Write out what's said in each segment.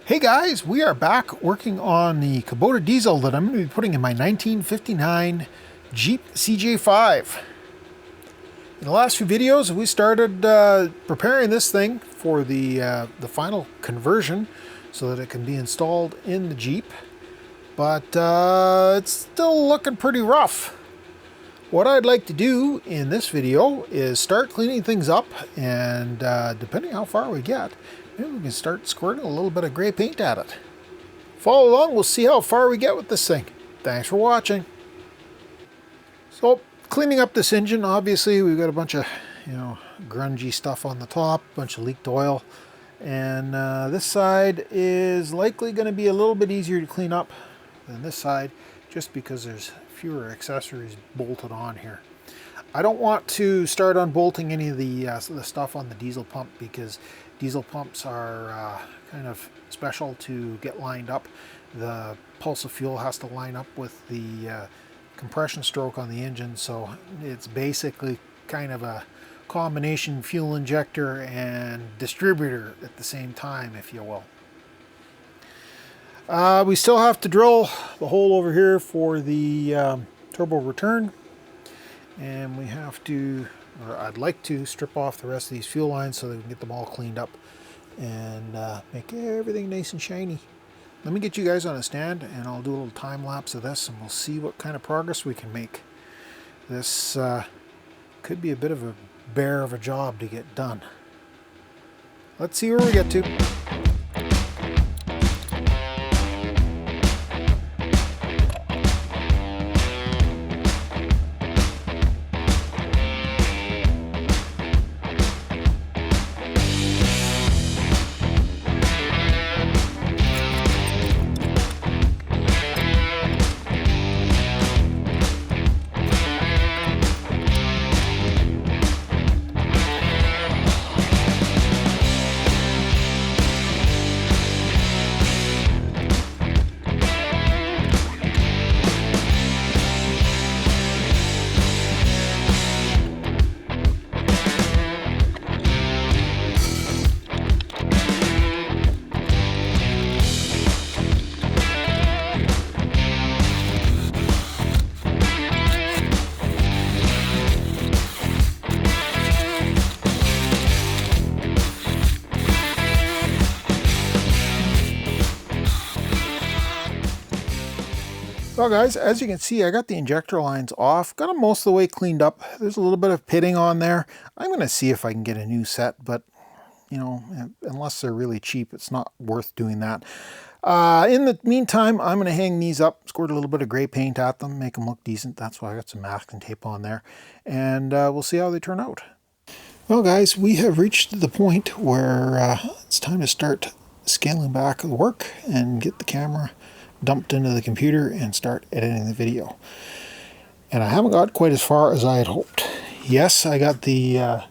Hey guys, we are back working on the Kubota diesel that I'm going to be putting in my 1959 Jeep CJ5. In the last few videos, we started preparing this thing for the final conversion so that it can be installed in the Jeep, but it's still looking pretty rough. What I'd like to do in this video is start cleaning things up, and depending how far we get, maybe we can start squirting a little bit of gray paint at it. Follow along, we'll see how far we get with this thing. Thanks for watching. So, cleaning up this engine, obviously we've got a bunch of, grungy stuff on the top, a bunch of leaked oil. And this side is likely going to be a little bit easier to clean up than this side, just because there's fewer accessories bolted on here. I don't want to start unbolting any of the stuff on the diesel pump, because diesel pumps are kind of special to get lined up. The pulse of fuel has to line up with the compression stroke on the engine, so it's basically kind of a combination fuel injector and distributor at the same time, if you will. We still have to drill the hole over here for the turbo return, and we have to, or I'd like to, strip off the rest of these fuel lines so that we can get them all cleaned up and make everything nice and shiny. Let me get you guys on a stand and I'll do a little time lapse of this, and we'll see what kind of progress we can make. This could be a bit of a bear of a job to get done. Let's see where we get to. Well guys, as you can see, I got the injector lines off, got them most of the way cleaned up. There's a little bit of pitting on there. I'm going to see if I can get a new set, but unless they're really cheap, it's not worth doing that. In the meantime, I'm going to hang these up, squirt a little bit of gray paint at them, make them look decent. That's why I got some masking tape on there, and we'll see how they turn out. Well guys, we have reached the point where it's time to start scaling back the work and get the camera dumped into the computer and start editing the video. And I haven't got quite as far as I had hoped. Yes, I got the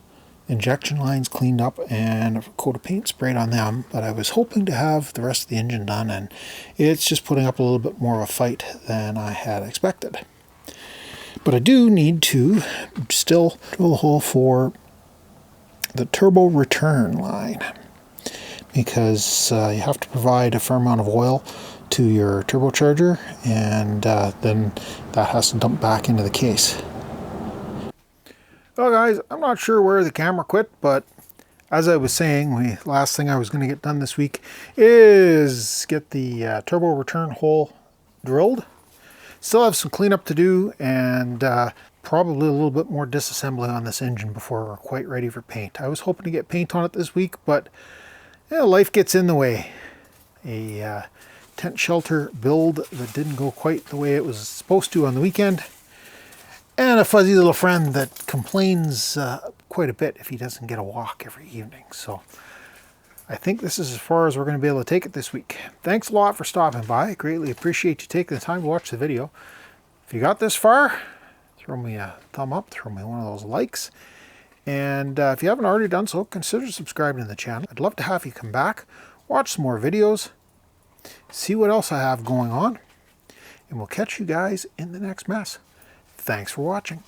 injection lines cleaned up and a coat of paint sprayed on them, but I was hoping to have the rest of the engine done, and it's just putting up a little bit more of a fight than I had expected. But I do need to still drill a hole for the turbo return line, because you have to provide a fair amount of oil to your turbocharger, and then that has to dump back into the case. Well guys, I'm not sure where the camera quit, but as I was saying, last thing I was going to get done this week is get the turbo return hole drilled. Still have some cleanup to do, and probably a little bit more disassembly on this engine before we're quite ready for paint. I was hoping to get paint on it this week, but life gets in the way. A tent shelter build that didn't go quite the way it was supposed to on the weekend, and a fuzzy little friend that complains quite a bit if he doesn't get a walk every evening. So I think this is as far as we're going to be able to take it this week. Thanks a lot for stopping by. I greatly appreciate you taking the time to watch the video. If you got this far, throw me a thumb up, throw me one of those likes, and if you haven't already done so, consider subscribing to the channel. I'd love to have you come back, watch some more videos, see what else I have going on, and we'll catch you guys in the next mess. Thanks for watching.